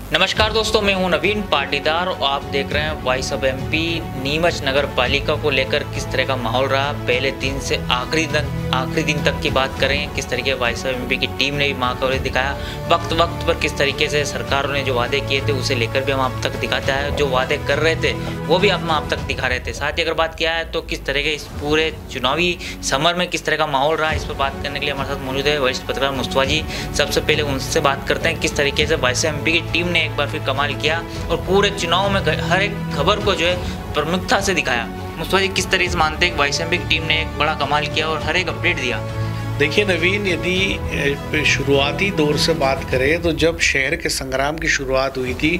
नमस्कार दोस्तों, मैं हूं नवीन पाटीदार और आप देख रहे हैं वॉइस ऑफ एमपी। नीमच नगर पालिका को लेकर किस तरह का माहौल रहा, पहले दिन से आखिरी दिन तक की बात करें। किस तरीके वॉइस ऑफ एमपी की टीम ने भी मां कवरेज दिखाया, वक्त पर किस तरीके से सरकारों ने जो वादे किए थे उसे लेकर भी हम आप तक दिखाते हैं। जो वादे कर रहे थे वो भी हम आप तक दिखा रहे थे। साथ ही अगर बात किया है तो किस तरह के इस पूरे चुनावी समर में किस तरह का माहौल रहा, इस पर बात करने के लिए हमारे साथ मौजूद है वरिष्ठ पत्रकार मुस्तफा जी। सबसे पहले उनसे बात करते हैं किस तरीके से वॉइस ऑफ एमपी की टीम ने एक बार फिर कमाल किया और पूरे चुनाव में हर एक खबर को जो है प्रमुखता से दिखाया। मुस्तफा जी, किस तरह से मानते हैं वॉइस ऑफ एमपी की टीम ने एक बड़ा कमाल किया और हर एक अपडेट दिया? देखिए नवीन, यदि शुरुआती दौर से बात करें तो जब शहर के संग्राम की शुरुआत हुई थी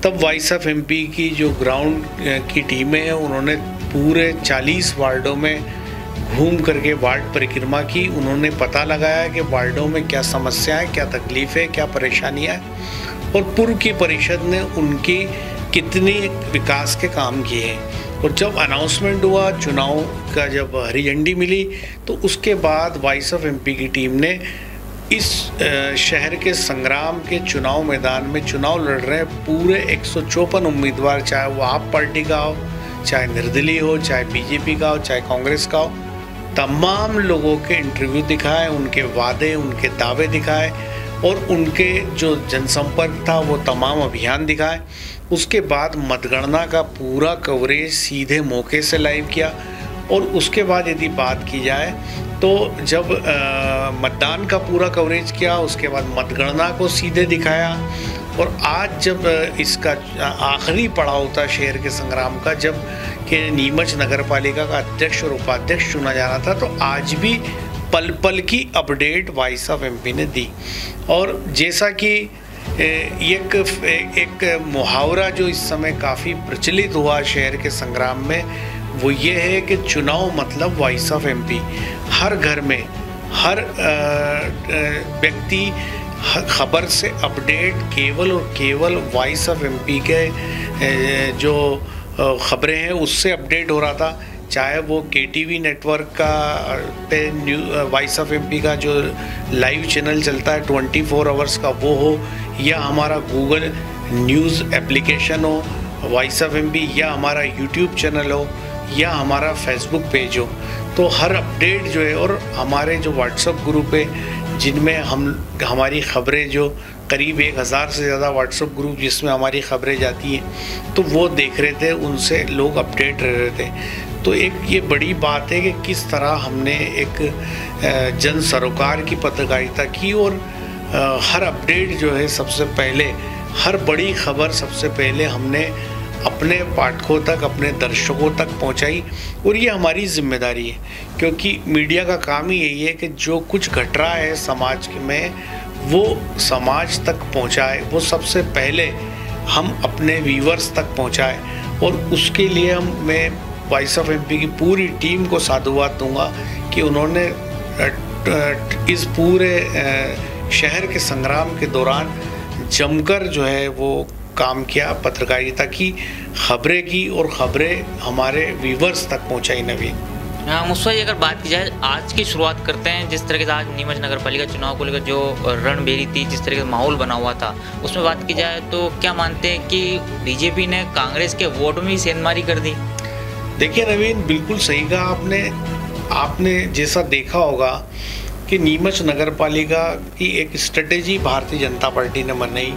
तब वॉइस ऑफ एमपी की जो ग्राउंड की टीमें हैं उन्होंने पूरे 40 वार्डों में घूम करके वार्ड परिक्रमा की। उन्होंने पता लगाया कि वार्डों में क्या समस्याएं, क्या तकलीफ़ें, क्या परेशानियां और पूर्व की परिषद ने उनकी कितनी विकास के काम किए हैं। और जब अनाउंसमेंट हुआ चुनाव का, जब हरी झंडी मिली, तो उसके बाद वॉइस ऑफ एमपी की टीम ने इस शहर के संग्राम के चुनाव मैदान में चुनाव लड़ रहे पूरे 154 उम्मीदवार, चाहे वो आप पार्टी का हो, चाहे निर्दलीय हो, चाहे बीजेपी का हो, चाहे कांग्रेस का हो, तमाम लोगों के इंटरव्यू दिखाए, उनके वादे, उनके दावे दिखाए और उनके जो जनसंपर्क था वो तमाम अभियान दिखाए। उसके बाद मतगणना का पूरा कवरेज सीधे मौके से लाइव किया। और उसके बाद यदि बात की जाए तो जब मतदान का पूरा कवरेज किया, उसके बाद मतगणना को सीधे दिखाया। और आज जब इसका आखिरी पड़ाव था शहर के संग्राम का, जब कि नीमच नगर पालिका का अध्यक्ष और उपाध्यक्ष चुना जाना था, तो आज भी पल पल की अपडेट वॉइस ऑफ एमपी ने दी। और जैसा कि एक मुहावरा जो इस समय काफ़ी प्रचलित हुआ शहर के संग्राम में, वो ये है कि चुनाव मतलब वॉइस ऑफ एमपी। हर घर में हर व्यक्ति खबर से अपडेट केवल और केवल वॉइस ऑफ एमपी के जो खबरें हैं उससे अपडेट हो रहा था। चाहे वो केटीवी नेटवर्क का पे वॉइस ऑफ एमपी का जो लाइव चैनल चलता है 24 आवर्स का वो हो, या हमारा गूगल न्यूज़ एप्लीकेशन हो वॉइस ऑफ एमपी, या हमारा यूट्यूब चैनल हो, या हमारा फेसबुक पेज हो, तो हर अपडेट जो है, और हमारे जो व्हाट्सएप ग्रुप है जिनमें हमारी खबरें जो करीब 1000 से ज़्यादा व्हाट्सएप ग्रुप जिसमें हमारी खबरें जाती हैं, तो वो देख रहे थे, उनसे लोग अपडेट रह रहे थे। तो एक ये बड़ी बात है कि किस तरह हमने एक जन सरोकार की पत्रकारिता की और हर अपडेट जो है सबसे पहले, हर बड़ी खबर सबसे पहले हमने अपने पाठकों तक, अपने दर्शकों तक पहुंचाई। और ये हमारी जिम्मेदारी है, क्योंकि मीडिया का काम ही यही है कि जो कुछ घट रहा है समाज में वो समाज तक पहुंचाए, वो सबसे पहले हम अपने व्यूअर्स तक पहुंचाए। और उसके लिए मैं वॉइस ऑफ एमपी की पूरी टीम को साधुवाद दूंगा कि उन्होंने इस पूरे शहर के संग्राम के दौरान जमकर जो है वो काम किया, पत्रकारिता की, खबरें की और खबरें हमारे व्यूअर्स तक पहुंचाई। नवीन, हाँ मुस्तफा जी, अगर बात की जाए आज की शुरुआत करते हैं। जिस तरीके से आज नीमच नगर पालिका चुनाव को लेकर जो रणभेरी थी, जिस तरीके से माहौल बना हुआ था, उसमें बात की जाए तो क्या मानते हैं कि बीजेपी ने कांग्रेस के वोट में ही सेंधमारी कर दी? देखिए नवीन, बिल्कुल सही कहा आपने जैसा देखा होगा कि नीमच नगर पालिका की एक स्ट्रेटेजी भारतीय जनता पार्टी ने बनाई।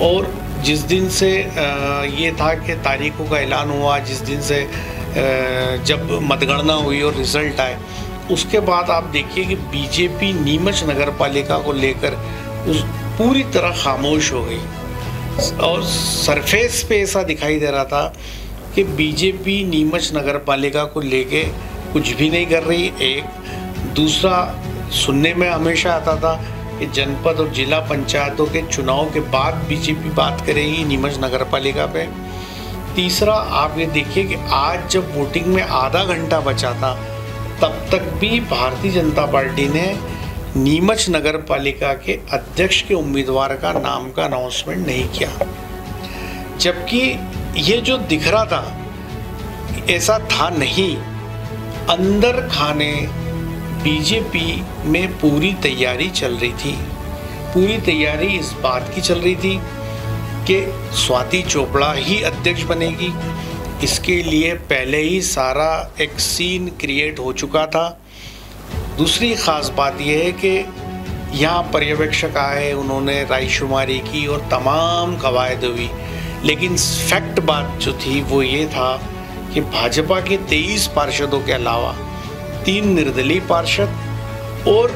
और जिस दिन से ये था कि तारीखों का ऐलान हुआ, जिस दिन से जब मतगणना हुई और रिज़ल्ट आए, उसके बाद आप देखिए कि बीजेपी नीमच नगर पालिका को लेकर उस पूरी तरह खामोश हो गई। और सरफेस पे ऐसा दिखाई दे रहा था कि बीजेपी नीमच नगर पालिका को लेके कुछ भी नहीं कर रही। एक दूसरा, सुनने में हमेशा आता था कि जनपद और जिला पंचायतों के चुनाव के बाद बीजेपी बात करेगी नीमच नगर पालिका पे। तीसरा, आप ये देखिए कि आज जब वोटिंग में आधा घंटा बचा था तब तक भी भारतीय जनता पार्टी ने नीमच नगर पालिका के अध्यक्ष के उम्मीदवार का नाम का अनाउंसमेंट नहीं किया। जबकि ये जो दिख रहा था ऐसा था नहीं। अंदर खाने बीजेपी में पूरी तैयारी चल रही थी। पूरी तैयारी इस बात की चल रही थी कि स्वाति चोपड़ा ही अध्यक्ष बनेगी। इसके लिए पहले ही सारा एक सीन क्रिएट हो चुका था। दूसरी ख़ास बात यह है कि यहाँ पर्यवेक्षक आए, उन्होंने रायशुमारी की और तमाम कवायद हुई, लेकिन फैक्ट बात जो थी वो ये था कि भाजपा के 23 पार्षदों के अलावा 3 निर्दलीय पार्षद और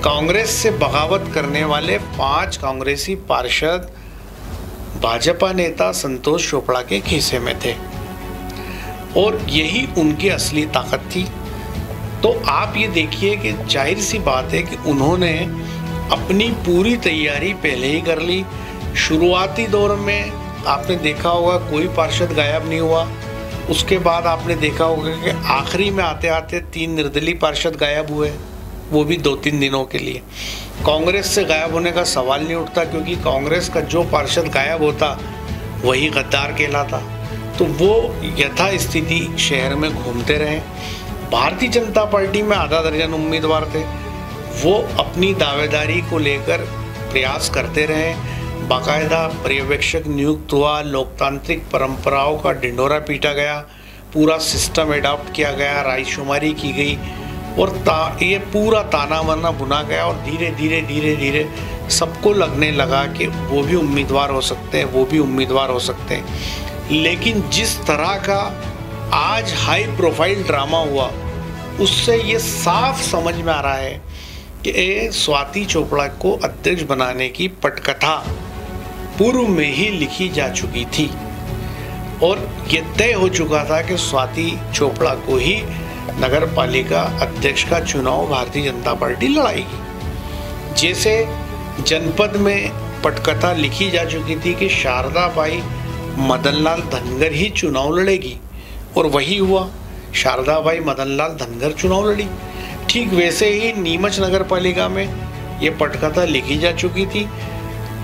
कांग्रेस से बगावत करने वाले 5 कांग्रेसी पार्षद भाजपा नेता संतोष चोपड़ा के खीसे में थे और यही उनकी असली ताकत थी। तो आप ये देखिए कि जाहिर सी बात है कि उन्होंने अपनी पूरी तैयारी पहले ही कर ली। शुरुआती दौर में आपने देखा होगा कोई पार्षद गायब नहीं हुआ। उसके बाद आपने देखा होगा कि आखिरी में आते आते 3 निर्दलीय पार्षद गायब हुए, वो भी 2-3 दिनों के लिए। कांग्रेस से गायब होने का सवाल नहीं उठता, क्योंकि कांग्रेस का जो पार्षद गायब होता वही गद्दार कहलाता। तो वो यथा स्थिति शहर में घूमते रहे। भारतीय जनता पार्टी में आधा दर्जन उम्मीदवार थे, वो अपनी दावेदारी को लेकर प्रयास करते रहे। बाकायदा पर्यवेक्षक नियुक्त हुआ, लोकतांत्रिक परंपराओं का ढिंढोरा पीटा गया, पूरा सिस्टम एडॉप्ट किया गया, रायशुमारी की गई और ये पूरा ताना बाना बुना गया और धीरे धीरे धीरे धीरे सबको लगने लगा कि वो भी उम्मीदवार हो सकते हैं, वो भी उम्मीदवार हो सकते हैं। लेकिन जिस तरह का आज हाई प्रोफाइल ड्रामा हुआ, उससे ये साफ समझ में आ रहा है कि स्वाति चोपड़ा को अध्यक्ष बनाने की पटकथा पूर्व में ही लिखी जा चुकी थी और ये तय हो चुका था कि स्वाति चोपड़ा को ही नगर पालिका अध्यक्ष का चुनाव भारतीय जनता पार्टी लड़ाएगी। जैसे जनपद में पटकथा लिखी जा चुकी थी कि शारदाबाई मदनलाल धनगर ही चुनाव लड़ेगी और वही हुआ, शारदाबाई मदनलाल धनगर चुनाव लड़ी। ठीक वैसे ही नीमच नगर पालिका में ये पटकथा लिखी जा चुकी थी,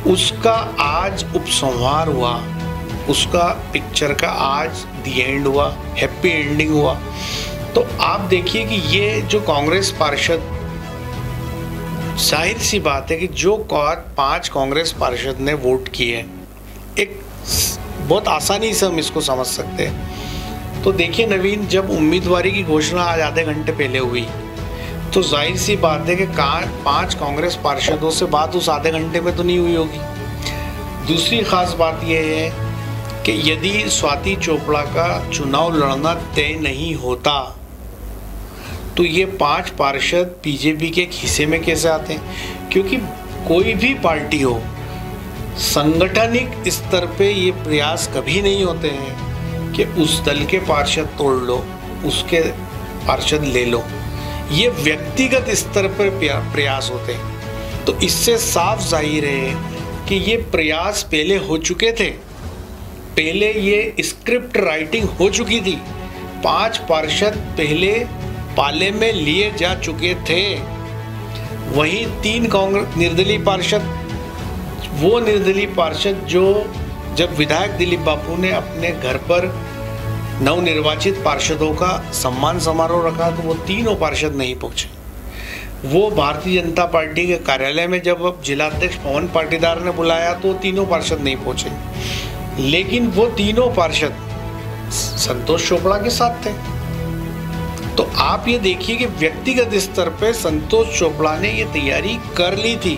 उसका आज उपसंहार हुआ, उसका पिक्चर का आज दी एंड हुआ, हैप्पी एंडिंग हुआ। तो आप देखिए कि ये जो कांग्रेस पार्षद, जाहिर सी बात है कि जो 5 कांग्रेस पार्षद ने वोट किए, एक बहुत आसानी से हम इसको समझ सकते हैं। तो देखिए नवीन, जब उम्मीदवारी की घोषणा आज आधे घंटे पहले हुई, तो जाहिर सी बात है कि 5 कांग्रेस पार्षदों से बात उस आधे घंटे में तो नहीं हुई होगी। दूसरी खास बात यह है कि यदि स्वाति चोपड़ा का चुनाव लड़ना तय नहीं होता तो ये 5 पार्षद बीजेपी के खीसे में कैसे आते हैं? क्योंकि कोई भी पार्टी हो, संगठनिक स्तर पे ये प्रयास कभी नहीं होते हैं कि उस दल के पार्षद तोड़ लो, उसके पार्षद ले लो। ये व्यक्तिगत स्तर पर प्रयास होते हैं। तो इससे साफ जाहिर है कि ये प्रयास पहले हो चुके थे, पहले ये स्क्रिप्ट राइटिंग हो चुकी थी। 5 पार्षद पहले पाले में लिए जा चुके थे। वहीं 3 कांग्रेस निर्दलीय पार्षद, वो निर्दलीय पार्षद जो जब विधायक दिलीप बापू ने अपने घर पर नवनिर्वाचित पार्षदों का सम्मान समारोह रखा, तो वो तीनों पार्षद नहीं पहुंचे। वो भारतीय जनता पार्टी के कार्यालय में जब जिलाध्यक्ष पवन पाटीदार ने बुलाया तो तीनों पार्षद नहीं पहुंचे, लेकिन वो तीनों पार्षद संतोष चोपड़ा के साथ थे। तो आप ये देखिए कि व्यक्तिगत स्तर पे संतोष चोपड़ा ने ये तैयारी कर ली थी।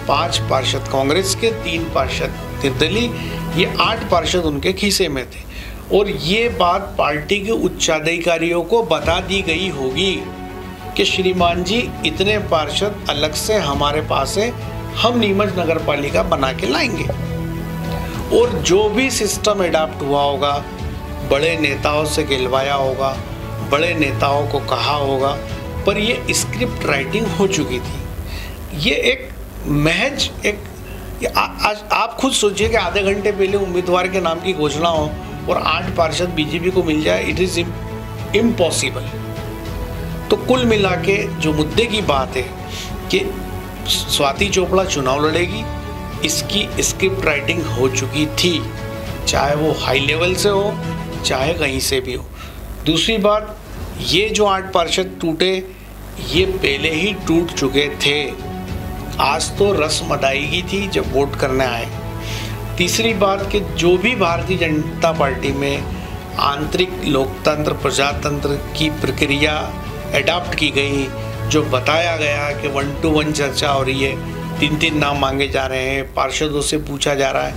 5 पार्षद कांग्रेस के, 3 पार्षद निर्दलीय, ये 8 पार्षद उनके खीसे में थे और ये बात पार्टी के उच्चाधिकारियों को बता दी गई होगी कि श्रीमान जी इतने पार्षद अलग से हमारे पास है, हम नीमच नगर पालिका बना के लाएंगे। और जो भी सिस्टम एडॉप्ट हुआ होगा, बड़े नेताओं से गिलवाया होगा, बड़े नेताओं को कहा होगा, पर ये स्क्रिप्ट राइटिंग हो चुकी थी। ये एक महज एक आज आप खुद सोचिए कि आधे घंटे पहले उम्मीदवार के नाम की घोषणा हो और 8 पार्षद बीजेपी को मिल जाए, इट इज़ इम्पॉसिबल। तो कुल मिला के जो मुद्दे की बात है कि स्वाति चोपड़ा चुनाव लड़ेगी, इसकी स्क्रिप्ट राइटिंग हो चुकी थी, चाहे वो हाई लेवल से हो चाहे कहीं से भी हो। दूसरी बात, ये जो 8 पार्षद टूटे, ये पहले ही टूट चुके थे। आज तो रस्म अदायगी थी जब वोट करने आए, तीसरी बात कि जो भी भारतीय जनता पार्टी में आंतरिक लोकतंत्र प्रजातंत्र की प्रक्रिया एडॉप्ट की गई, जो बताया गया कि 1 to 1 चर्चा हो रही है, 3-3 नाम मांगे जा रहे हैं, पार्षदों से पूछा जा रहा है,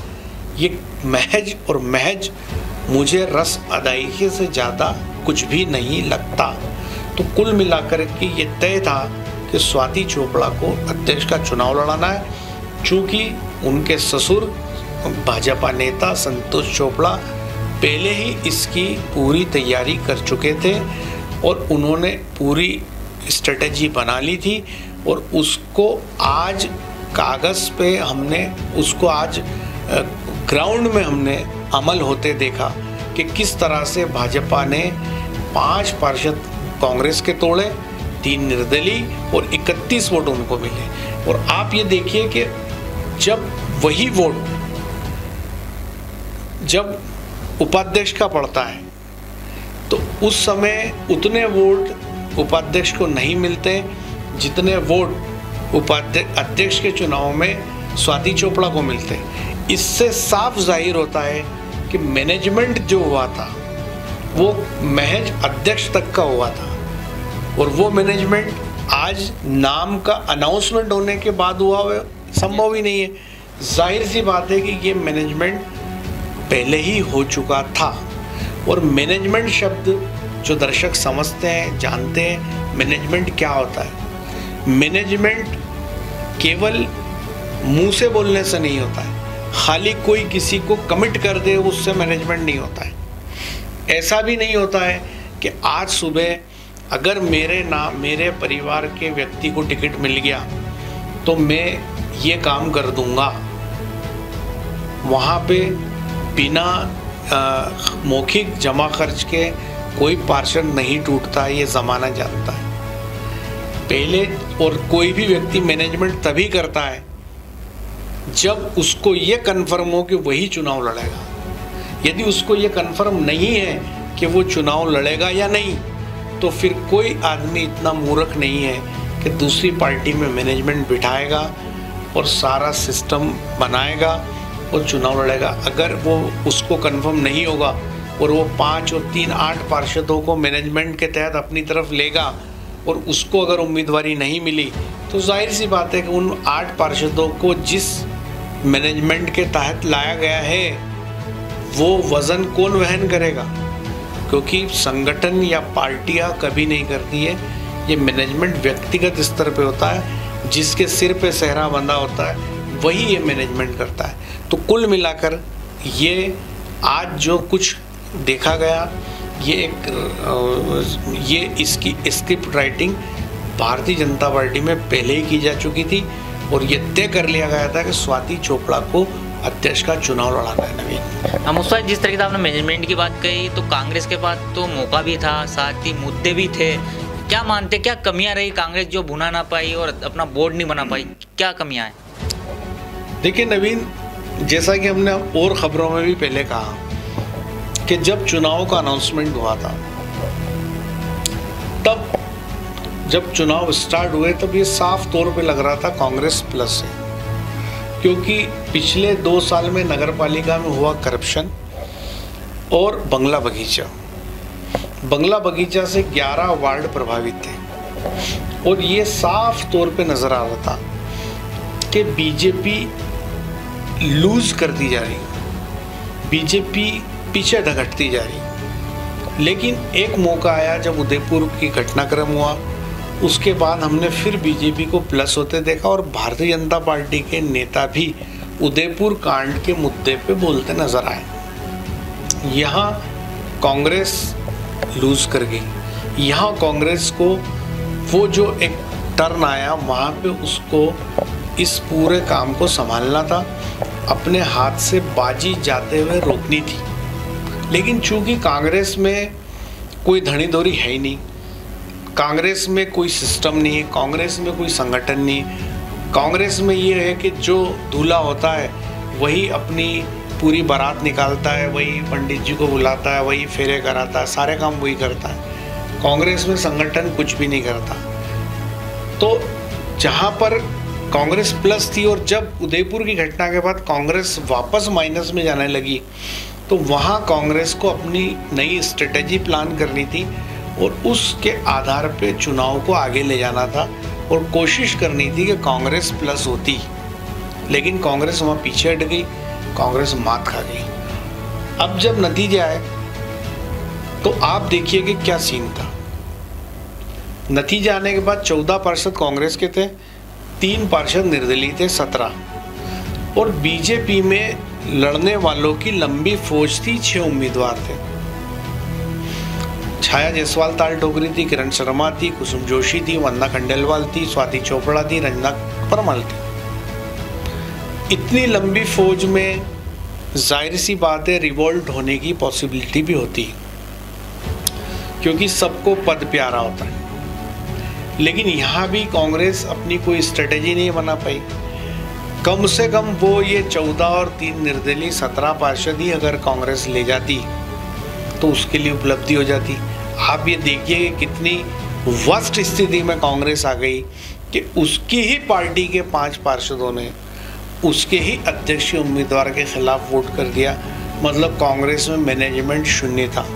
ये महज और महज मुझे रस अदायगी से ज़्यादा कुछ भी नहीं लगता। तो कुल मिलाकर के ये तय था कि स्वाति चोपड़ा को अध्यक्ष का चुनाव लड़ाना है, चूँकि उनके ससुर भाजपा नेता संतोष चोपड़ा पहले ही इसकी पूरी तैयारी कर चुके थे और उन्होंने पूरी स्ट्रेटजी बना ली थी और उसको आज कागज़ पे हमने उसको आज ग्राउंड में हमने अमल होते देखा कि किस तरह से भाजपा ने 5 पार्षद कांग्रेस के तोड़े, 3 निर्दलीय और 31 वोट उनको मिले। और आप ये देखिए कि जब वही वोट जब उपाध्यक्ष का पड़ता है तो उस समय उतने वोट उपाध्यक्ष को नहीं मिलते जितने वोट अध्यक्ष के चुनाव में स्वाति चोपड़ा को मिलते। इससे साफ जाहिर होता है कि मैनेजमेंट जो हुआ था वो महज अध्यक्ष तक का हुआ था और वो मैनेजमेंट आज नाम का अनाउंसमेंट होने के बाद हुआ संभव ही नहीं है। जाहिर सी बात है कि ये मैनेजमेंट पहले ही हो चुका था। और मैनेजमेंट शब्द जो दर्शक समझते हैं, जानते हैं मैनेजमेंट क्या होता है। मैनेजमेंट केवल मुंह से बोलने से नहीं होता है, खाली कोई किसी को कमिट कर दे उससे मैनेजमेंट नहीं होता है। ऐसा भी नहीं होता है कि आज सुबह अगर मेरे परिवार के व्यक्ति को टिकट मिल गया तो मैं ये काम कर दूंगा। वहाँ पे बिना मौखिक जमा खर्च के कोई पार्षद नहीं टूटता, ये ज़माना जानता है पहले। और कोई भी व्यक्ति मैनेजमेंट तभी करता है जब उसको ये कन्फर्म हो कि वही चुनाव लड़ेगा। यदि उसको ये कन्फर्म नहीं है कि वो चुनाव लड़ेगा या नहीं, तो फिर कोई आदमी इतना मूर्ख नहीं है कि दूसरी पार्टी में मैनेजमेंट बिठाएगा और सारा सिस्टम बनाएगा और चुनाव लड़ेगा। अगर वो उसको कंफर्म नहीं होगा और वो 5 और 3 8 पार्षदों को मैनेजमेंट के तहत अपनी तरफ लेगा और उसको अगर उम्मीदवारी नहीं मिली, तो जाहिर सी बात है कि उन 8 पार्षदों को जिस मैनेजमेंट के तहत लाया गया है वो वज़न कौन वहन करेगा? क्योंकि संगठन या पार्टियां कभी नहीं करती है, ये मैनेजमेंट व्यक्तिगत स्तर पे होता है, जिसके सिर पे सेहरा बंधा होता है वही ये मैनेजमेंट करता है। तो कुल मिलाकर ये आज जो कुछ देखा गया, ये इसकी script writing Bharatiya Janata party में पहले ही की जा चुकी थी और ये तय कर लिया गया था कि स्वाति चोपड़ा को अध्यक्ष का चुनाव लड़ाना है। नवीन मुस्ताद, जिस तरीके से आपने मैनेजमेंट की बात कही, तो कांग्रेस के पास तो मौका भी था, साथ ही मुद्दे भी थे। क्या मानते, क्या कमियां रही कांग्रेस जो भुना ना पाई और अपना बोर्ड नहीं बना पाई? क्या कमियां हैं? देखिए नवीन, जैसा कि हमने और ख़बरों में भी पहले कहा कि जब चुनाव का अनाउंसमेंट हुआ था, तब जब चुनाव स्टार्ट हुए तब ये साफ तौर पे लग रहा था कांग्रेस प्लस है, क्योंकि पिछले 2 साल में नगर पालिका में हुआ करप्शन और बंगला बगीचा से 11 वार्ड प्रभावित थे और ये साफ तौर पे नज़र आ रहा था कि बीजेपी लूज करती जा रही, बीजेपी पीछे धकटती जा रही। लेकिन एक मौका आया जब उदयपुर की घटनाक्रम हुआ, उसके बाद हमने फिर बीजेपी को प्लस होते देखा और भारतीय जनता पार्टी के नेता भी उदयपुर कांड के मुद्दे पे बोलते नजर आए। यहाँ कांग्रेस लूज कर गई, यहाँ कांग्रेस को वो जो एक टर्न आया वहाँ पे उसको इस पूरे काम को संभालना था, अपने हाथ से बाजी जाते हुए रोकनी थी। लेकिन चूंकि कांग्रेस में कोई धनी धोरी है ही नहीं, कांग्रेस में कोई सिस्टम नहीं है, कांग्रेस में कोई संगठन नहीं, कांग्रेस में ये है कि जो दूल्हा होता है वही अपनी पूरी बारात निकालता है, वही पंडित जी को बुलाता है, वही फेरे कराता है, सारे काम वही करता है। कांग्रेस में संगठन कुछ भी नहीं करता। तो जहाँ पर कांग्रेस प्लस थी, और जब उदयपुर की घटना के बाद कांग्रेस वापस माइनस में जाने लगी तो वहाँ कांग्रेस को अपनी नई स्ट्रेटेजी प्लान करनी थी और उसके आधार पे चुनाव को आगे ले जाना था और कोशिश करनी थी कि कांग्रेस प्लस होती, लेकिन कांग्रेस वहाँ पीछे हट गई, कांग्रेस मात खा गई। अब जब नतीजे आए तो आप देखिए कि क्या सीन था। नतीजे आने के बाद 14 पार्षद कांग्रेस के थे, 3 पार्षद निर्दलीय थे, 17, और बीजेपी में लड़ने वालों की लंबी फौज थी, 6 उम्मीदवार थे। छाया जायसवाल ताल ठोकरी थी, किरण शर्मा थी, कुसुम जोशी थी, वंदना खंडेलवाल थी, स्वाति चोपड़ा थी, रंजना परमल थी। इतनी लंबी फौज में जाहिर सी बात है रिवोल्ट होने की पॉसिबिलिटी भी होती है, क्योंकि सबको पद प्यारा होता है। लेकिन यहाँ भी कांग्रेस अपनी कोई स्ट्रेटेजी नहीं बना पाई। कम से कम वो ये 14 और 3 निर्दलीय 17 पार्षद ही अगर कांग्रेस ले जाती तो उसके लिए उपलब्धि हो जाती। आप ये देखिए कि कितनी वर्स्ट स्थिति में कांग्रेस आ गई कि उसकी ही पार्टी के 5 पार्षदों ने उसके ही अध्यक्ष उम्मीदवार के खिलाफ वोट कर दिया। मतलब कांग्रेस में मैनेजमेंट शून्य था।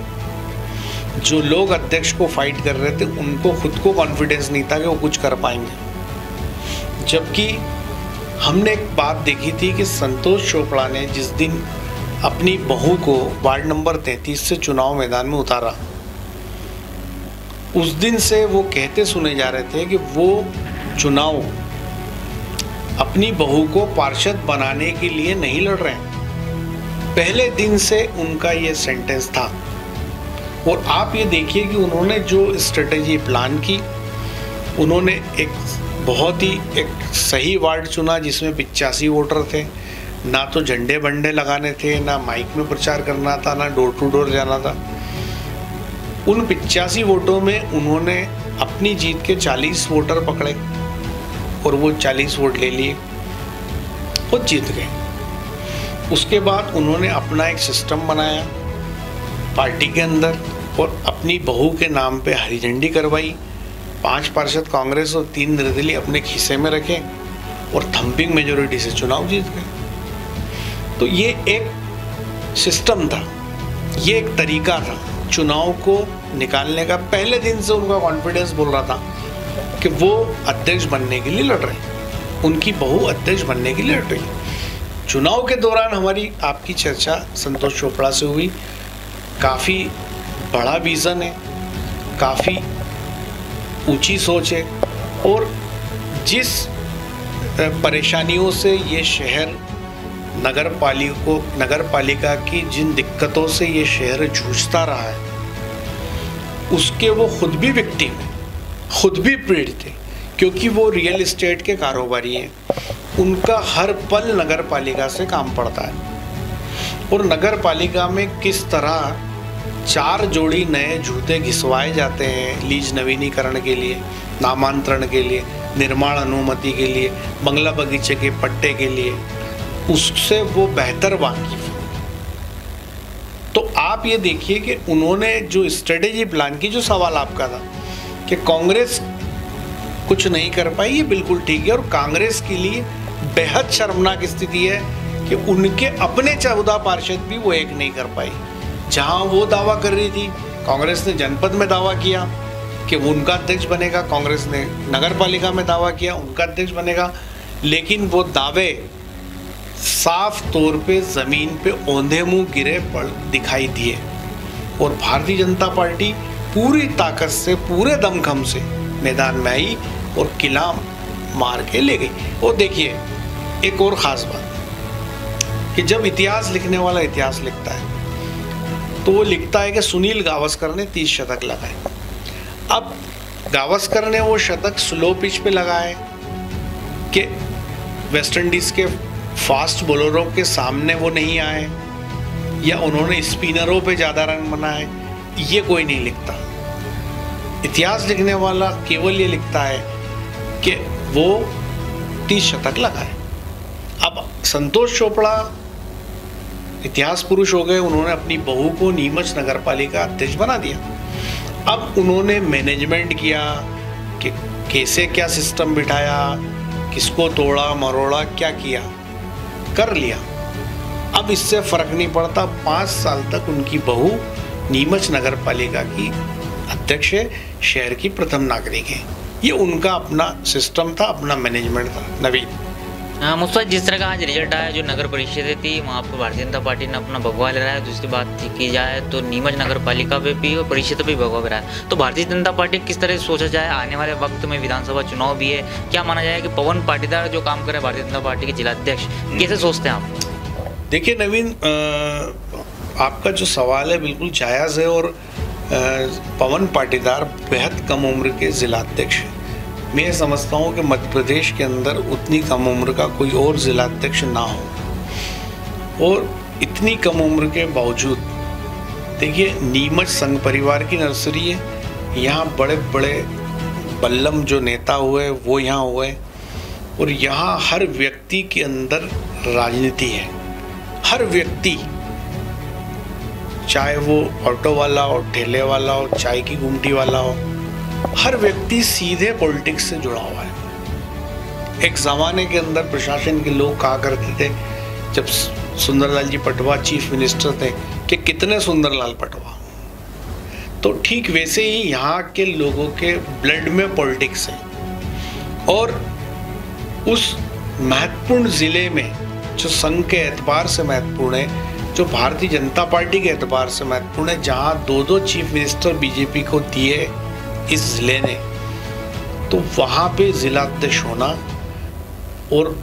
जो लोग अध्यक्ष को फाइट कर रहे थे उनको खुद को कॉन्फिडेंस नहीं था कि वो कुछ कर पाएंगे। जबकि हमने एक बात देखी थी कि संतोष चोपड़ा ने जिस दिन अपनी बहू को वार्ड नंबर 33 से चुनाव मैदान में उतारा, उस दिन से वो कहते सुने जा रहे थे कि वो चुनाव अपनी बहू को पार्षद बनाने के लिए नहीं लड़ रहे हैं। पहले दिन से उनका ये सेंटेंस था। और आप ये देखिए कि उन्होंने जो स्ट्रेटेजी प्लान की, उन्होंने एक बहुत ही एक सही वार्ड चुना जिसमें 85 वोटर थे। ना तो झंडे बंडे लगाने थे, ना माइक में प्रचार करना था, ना डोर टू डोर जाना था। उन 85 वोटों में उन्होंने अपनी जीत के 40 वोटर पकड़े और वो 40 वोट ले लिए और जीत गए। उसके बाद उन्होंने अपना एक सिस्टम बनाया पार्टी के अंदर और अपनी बहू के नाम पे हरी झंडी करवाई। 5 पार्षद कांग्रेस और 3 निर्दलीय अपने खीसे में रखे और थम्पिंग मेजोरिटी से चुनाव जीत गए। तो ये एक सिस्टम था, ये एक तरीका था चुनाव को निकालने का। पहले दिन से उनका कॉन्फिडेंस बोल रहा था कि वो अध्यक्ष बनने के लिए लड़ रहे हैं, उनकी बहू अध्यक्ष बनने के लिए लड़ रही है। चुनाव के दौरान हमारी आपकी चर्चा संतोष चोपड़ा से हुई। काफ़ी बड़ा विज़न है, काफ़ी ऊंची सोच है, और जिस परेशानियों से ये शहर नगर पालिका की जिन दिक्कतों से ये शहर जूझता रहा है, उसके वो खुद भी विक्टिम है, खुद भी पीड़ित है, क्योंकि वो रियल एस्टेट के कारोबारी हैं। उनका हर पल नगर पालिका से काम पड़ता है और नगर पालिका में किस तरह 4 जोड़ी नए जूते घिसवाए जाते हैं लीज नवीनीकरण के लिए, नामांतरण के लिए, निर्माण अनुमति के लिए, बंगला बगीचे के पट्टे के लिए, उससे वो बेहतर वाकिफ। तो आप ये देखिए कि उन्होंने जो स्ट्रेटेजी प्लान की, जो सवाल आपका था कि कांग्रेस कुछ नहीं कर पाई, ये बिल्कुल ठीक है। और कांग्रेस के लिए बेहद शर्मनाक स्थिति है कि उनके अपने 14 पार्षद भी वो एक नहीं कर पाई। जहां वो दावा कर रही थी, कांग्रेस ने जनपद में दावा किया कि वो उनका अध्यक्ष बनेगा, कांग्रेस ने नगर पालिका में दावा किया उनका अध्यक्ष बनेगा, लेकिन वो दावे साफ तौर पे ज़मीन पे औंधे मुंह गिरे पड़ दिखाई दिए। और भारतीय जनता पार्टी पूरी ताकत से, पूरे दमखम से मैदान में आई और किला मार के ले गई। और देखिए एक और ख़ास बात कि जब इतिहास लिखने वाला इतिहास लिखता है तो वो लिखता है कि सुनील गावस्कर ने 30 शतक लगाए। अब गावस्कर ने वो शतक स्लो पिच पे लगाए कि वेस्ट इंडीज़ के फास्ट बॉलरों के सामने वो नहीं आए, या उन्होंने स्पिनरों पे ज़्यादा रन बनाए, ये कोई नहीं लिखता। इतिहास लिखने वाला केवल ये लिखता है कि वो 30 शतक लगाए। अब संतोष चोपड़ा इतिहास पुरुष हो गए, उन्होंने अपनी बहू को नीमच नगर पालिका अध्यक्ष बना दिया। अब उन्होंने मैनेजमेंट किया कि कैसे क्या सिस्टम बिठाया किसको तोड़ा मरोड़ा, क्या किया, कर लिया। अब इससे फर्क नहीं पड़ता। 5 साल तक उनकी बहू नीमच नगर पालिका की अध्यक्ष है, शहर की प्रथम नागरिक है। ये उनका अपना सिस्टम था, अपना मैनेजमेंट था। नवीन, हाँ मुस्तफा, जिस तरह का आज रिजल्ट आया, जो नगर परिषदें थी वहाँ पर भारतीय जनता पार्टी ने अपना भगवा ले रहा है। दूसरी बात की जाए तो नीमच नगर पालिका पे भी और परिषद पे भी भगवा ले रहा है। तो भारतीय जनता पार्टी किस तरह से सोचा जाए, आने वाले वक्त में विधानसभा चुनाव भी है, क्या माना जाए कि पवन पाटीदार जो काम करे भारतीय जनता पार्टी के जिलाध्यक्ष, कैसे सोचते हैं आप? देखिए नवीन, आपका जो सवाल है बिल्कुल जायज़ है। और पवन पाटीदार बेहद कम उम्र के जिलाध्यक्ष हैं। मैं समझता हूँ कि मध्य प्रदेश के अंदर उतनी कम उम्र का कोई और जिलाध्यक्ष ना हो। और इतनी कम उम्र के बावजूद देखिए, नीमच संघ परिवार की नर्सरी है। यहाँ बड़े बड़े बल्लम जो नेता हुए वो यहाँ हुए। और यहाँ हर व्यक्ति के अंदर राजनीति है। हर व्यक्ति, चाहे वो ऑटो वाला हो, ठेले वाला हो, चाय की गुमटी वाला हो, हर व्यक्ति सीधे पॉलिटिक्स से जुड़ा हुआ है। एक ज़माने के अंदर प्रशासन के लोग कहा करते थे, जब सुंदरलाल जी पटवा चीफ मिनिस्टर थे, कि कितने सुंदरलाल पटवा। तो ठीक वैसे ही यहाँ के लोगों के ब्लड में पॉलिटिक्स है। और उस महत्वपूर्ण ज़िले में जो संघ के एतबार से महत्वपूर्ण है, जो भारतीय जनता पार्टी के एतबार से महत्वपूर्ण है, जहाँ 2 चीफ मिनिस्टर बीजेपी को दिए इस ज़िले ने, तो वहाँ पे जिलाध्यक्ष होना और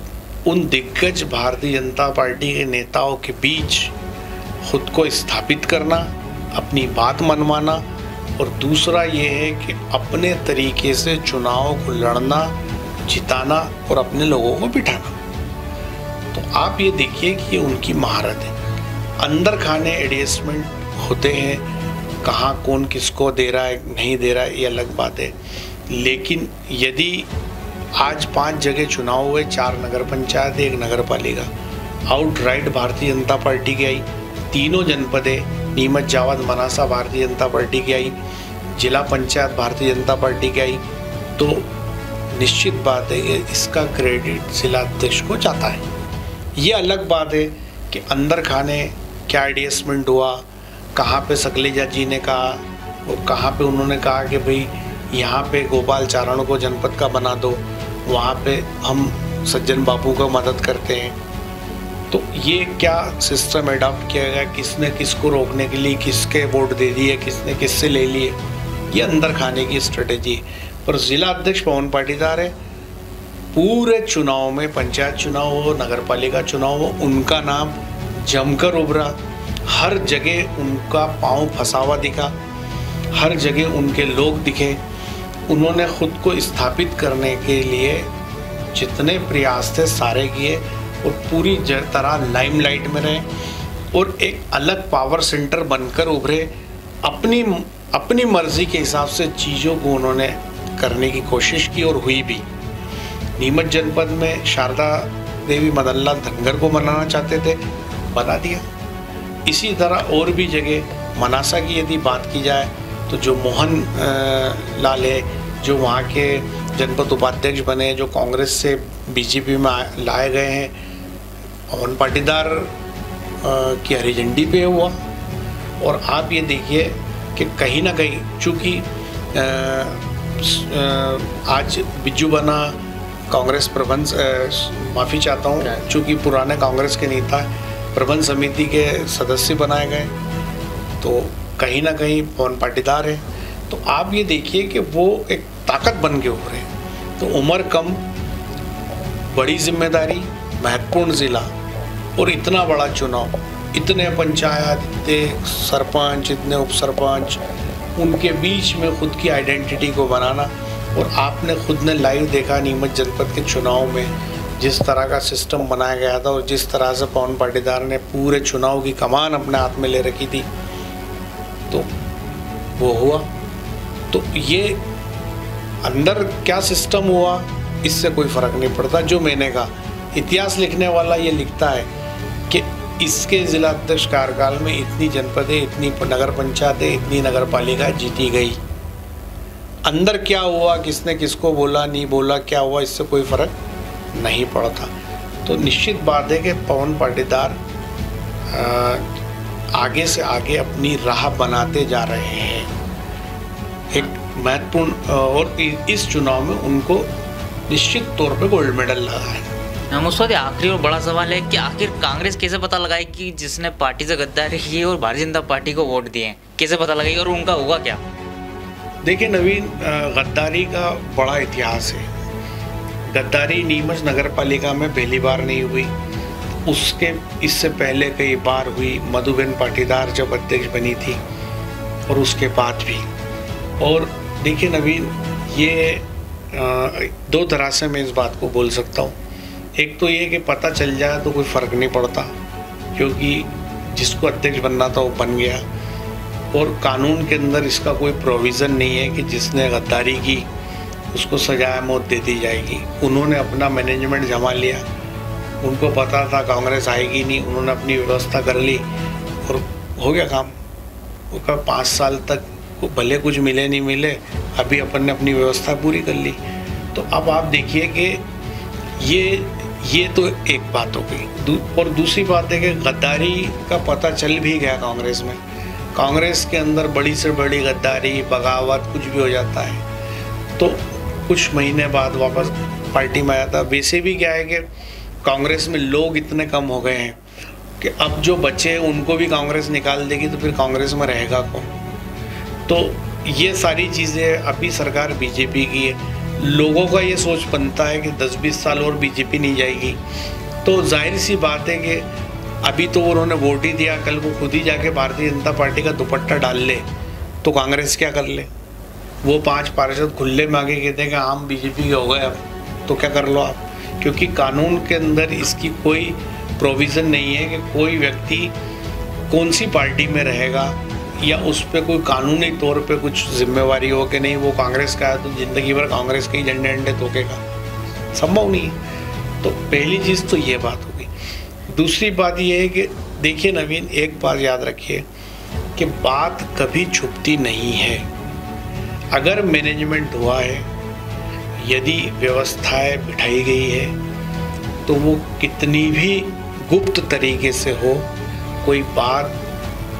उन दिग्गज भारतीय जनता पार्टी के नेताओं के बीच खुद को स्थापित करना, अपनी बात मनवाना, और दूसरा ये है कि अपने तरीके से चुनाव को लड़ना, जिताना और अपने लोगों को बिठाना। तो आप ये देखिए कि उनकी महारत है। अंदर खाने एडजस्टमेंट होते हैं, कहाँ कौन किसको दे रहा है नहीं दे रहा है ये अलग बात है। लेकिन यदि आज 5 जगह चुनाव हुए, 4 नगर पंचायत, 1 नगर पालिका, आउटराइट भारतीय जनता पार्टी की आई। 3 जनपदें नीमच, जावद, मनासा भारतीय जनता पार्टी की आई। जिला पंचायत भारतीय जनता पार्टी की आई। तो निश्चित बात है कि इसका क्रेडिट जिलाध्यक्ष को जाता है। ये अलग बात है कि अंदर खाने क्या एडजस्टमेंट हुआ, कहाँ पे सकलेजा जी ने कहा और कहाँ पे उन्होंने कहा कि भाई यहाँ पे गोपाल चारण को जनपद का बना दो, वहाँ पे हम सज्जन बापू को मदद करते हैं। तो ये क्या सिस्टम एडॉप्ट किया गया, किसने किसको रोकने के लिए किसके वोट दे दिए, किसने किससे ले लिए, ये अंदर खाने की स्ट्रेटेजी। पर जिला अध्यक्ष पवन पाटीदार है। पूरे चुनाव में, पंचायत चुनाव हो, नगर पालिका चुनाव हो, उनका नाम जमकर उभरा। हर जगह उनका पांव फंसा हुआ दिखा, हर जगह उनके लोग दिखे। उन्होंने खुद को स्थापित करने के लिए जितने प्रयास थे सारे किए और पूरी तरह लाइमलाइट में रहे और एक अलग पावर सेंटर बनकर उभरे। अपनी मर्जी के हिसाब से चीज़ों को उन्होंने करने की कोशिश की और हुई भी। नीमच जनपद में शारदा देवी मदनलाल धनगर को बनाना चाहते थे, बना दिया। इसी तरह और भी जगह, मनासा की यदि बात की जाए तो जो मोहन लाल है, जो वहाँ के जनपद उपाध्यक्ष बने, जो कांग्रेस से बीजेपी में लाए गए हैं, पवन पाटीदार की हरी झंडी पे हुआ। और आप ये देखिए कि कहीं ना कहीं, चूँकि आज बिज्जू बना कांग्रेस प्रबंध, माफ़ी चाहता हूँ, चूँकि पुराने कांग्रेस के नेता प्रबंध समिति के सदस्य बनाए गए, तो कहीं ना कहीं पवन पाटीदार है। तो आप ये देखिए कि वो एक ताकत बन के उभरे। तो उम्र कम, बड़ी जिम्मेदारी, महत्वपूर्ण ज़िला और इतना बड़ा चुनाव, इतने पंचायत, इतने सरपंच, इतने उप सरपंच, उनके बीच में खुद की आइडेंटिटी को बनाना। और आपने खुद ने लाइव देखा नीमच जनपद के चुनाव में जिस तरह का सिस्टम बनाया गया था और जिस तरह से पवन पाटीदार ने पूरे चुनाव की कमान अपने हाथ में ले रखी थी, तो वो हुआ। तो ये अंदर क्या सिस्टम हुआ इससे कोई फ़र्क नहीं पड़ता। जो मैंने कहा, इतिहास लिखने वाला ये लिखता है कि इसके जिला अध्यक्ष कार्यकाल में इतनी जनपदें, इतनी नगर पंचायतें, इतनी नगर पालिका जीती गई। अंदर क्या हुआ, किसने किसको बोला नहीं बोला, क्या हुआ, इससे कोई फ़र्क नहीं पड़ता। तो निश्चित बात है कि पवन पाटीदार आगे से आगे अपनी राह बनाते जा रहे हैं। एक महत्वपूर्ण और इस चुनाव में उनको निश्चित तौर पे गोल्ड मेडल लगा है। मुस्तफा, आखिरी और बड़ा सवाल है कि आखिर कांग्रेस कैसे पता लगाए कि जिसने पार्टी से गद्दारी की और भारतीय जनता पार्टी को वोट दिए, कैसे पता लगाएगी और उनका होगा क्या? देखिए नवीन, गद्दारी का बड़ा इतिहास है। गद्दारी नीमच नगर पालिका में पहली बार नहीं हुई, उसके इससे पहले कई बार हुई। मधुबेन पाटीदार जब अध्यक्ष बनी थी और उसके बाद भी। और देखिए नवीन, ये दो तरह से मैं इस बात को बोल सकता हूँ। एक तो ये कि पता चल जाए तो कोई फ़र्क नहीं पड़ता, क्योंकि जिसको अध्यक्ष बनना था वो बन गया, और कानून के अंदर इसका कोई प्रोविज़न नहीं है कि जिसने गद्दारी की उसको सजाए मौत दे दी जाएगी। उन्होंने अपना मैनेजमेंट जमा लिया, उनको पता था कांग्रेस आएगी नहीं, उन्होंने अपनी व्यवस्था कर ली और हो गया काम। उसका 5 साल तक भले कुछ मिले नहीं मिले, अभी अपन ने अपनी व्यवस्था पूरी कर ली। तो अब आप देखिए कि ये तो एक बात हो गई। और दूसरी बात है कि गद्दारी का पता चल भी गया कांग्रेस में। कांग्रेस के अंदर बड़ी से बड़ी गद्दारी, बगावत कुछ भी हो जाता है तो कुछ महीने बाद वापस पार्टी में आया था। वैसे भी क्या है कि कांग्रेस में लोग इतने कम हो गए हैं कि अब जो बच्चे उनको भी कांग्रेस निकाल देगी तो फिर कांग्रेस में रहेगा कौन? तो ये सारी चीज़ें, अभी सरकार बीजेपी की है, लोगों का ये सोच बनता है कि 10-20 साल और बीजेपी नहीं जाएगी। तो जाहिर सी बात है कि अभी तो उन्होंने वोट ही दिया, कल को खुद ही जाके भारतीय जनता पार्टी का दुपट्टा डाल ले तो कांग्रेस क्या कर ले? वो 5 पार्षद खुले में आगे कहते हैं कि हम बीजेपी के हो गए, अब तो क्या कर लो आप? क्योंकि कानून के अंदर इसकी कोई प्रोविज़न नहीं है कि कोई व्यक्ति कौन सी पार्टी में रहेगा या उस पर कोई कानूनी तौर पे कुछ जिम्मेवारी हो कि नहीं वो कांग्रेस का है तो ज़िंदगी भर कांग्रेस के ही झंडे अंडे तोकेगा, संभव नहीं है। तो पहली चीज़ तो ये बात होगी। दूसरी बात ये है कि देखिए नवीन, एक बात याद रखिए कि बात कभी छुपती नहीं है। अगर मैनेजमेंट हुआ है, यदि व्यवस्थाएं बिठाई गई है, तो वो कितनी भी गुप्त तरीके से हो, कोई बात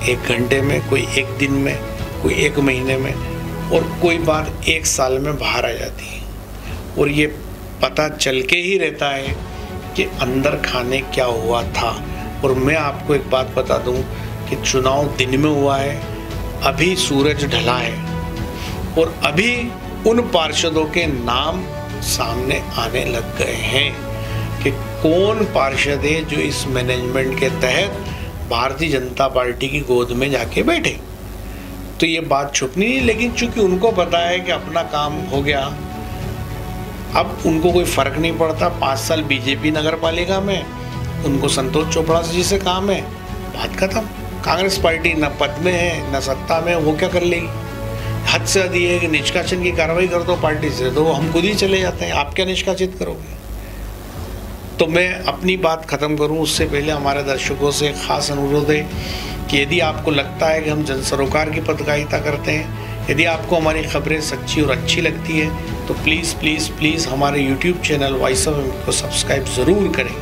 1 घंटे में, कोई 1 दिन में, कोई 1 महीने में और कोई बात 1 साल में बाहर आ जाती है। और ये पता चल के ही रहता है कि अंदर खाने क्या हुआ था। और मैं आपको एक बात बता दूं कि चुनाव दिन में हुआ है, अभी सूरज ढला है और अभी उन पार्षदों के नाम सामने आने लग गए हैं कि कौन पार्षद है जो इस मैनेजमेंट के तहत भारतीय जनता पार्टी की गोद में जाके बैठे। तो ये बात छुपनी नहीं, लेकिन चूंकि उनको पता है कि अपना काम हो गया, अब उनको कोई फर्क नहीं पड़ता। 5 साल बीजेपी नगर पालिका में, उनको संतोष चोपड़ा जी से काम है, बात खत्म। कांग्रेस पार्टी न पद में है न सत्ता में, वो क्या कर लेगी? हद से अधिक है कि निष्कासन की कार्रवाई कर दो पार्टी से, तो हम खुद ही चले जाते हैं, आप क्या निष्कासित करोगे? तो मैं अपनी बात ख़त्म करूं उससे पहले हमारे दर्शकों से ख़ास अनुरोध है कि यदि आपको लगता है कि हम जन सरोकार की पत्रकारिता करते हैं, यदि आपको हमारी खबरें सच्ची और अच्छी लगती है, तो प्लीज़ प्लीज़ प्लीज़ हमारे YouTube channel voice of MP को सब्सक्राइब ज़रूर करें,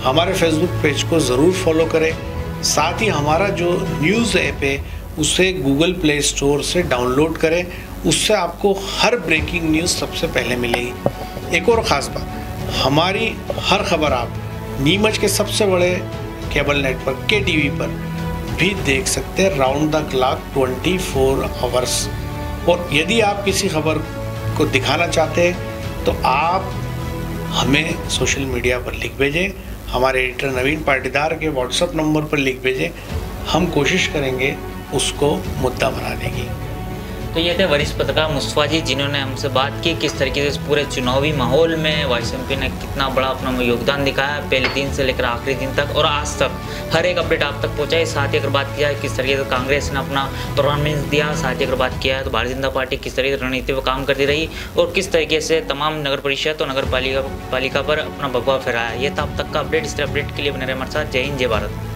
हमारे फेसबुक पेज को ज़रूर फॉलो करें, साथ ही हमारा जो न्यूज़ ऐप है उसे गूगल प्ले स्टोर से डाउनलोड करें, उससे आपको हर ब्रेकिंग न्यूज़ सबसे पहले मिलेगी। एक और ख़ास बात, हमारी हर खबर आप नीमच के सबसे बड़े केबल नेटवर्क KTV पर भी देख सकते हैं राउंड द क्लॉक 24 आवर्स। और यदि आप किसी खबर को दिखाना चाहते हैं तो आप हमें सोशल मीडिया पर लिख भेजें, हमारे एडिटर नवीन पाटीदार के व्हाट्सएप नंबर पर लिख भेजें, हम कोशिश करेंगे उसको मुद्दा बनाने की। तो ये थे वरिष्ठ पत्रकार मुस्तफा जी, जिन्होंने हमसे बात की किस तरीके से इस पूरे चुनावी माहौल में वॉइस एमपी ने कितना बड़ा अपना योगदान दिखाया, पहले दिन से लेकर आखिरी दिन तक, और आज तक हर एक अपडेट आप तक पहुंचाई। साथ ही अगर बात किया है किस तरीके से कांग्रेस ने अपना परफॉर्मेंस दिया, साथ ही अगर बात किया है तो भारतीय जनता पार्टी किस तरीके से रणनीति पर काम करती रही और किस तरीके से तमाम नगर परिषद और नगर पालिका पर अपना भगवा फहराया। ये था अब तक का अपडेट। इस तरह अपडेट के लिए बने रहे हमारे साथ। जय हिंद, जय भारत।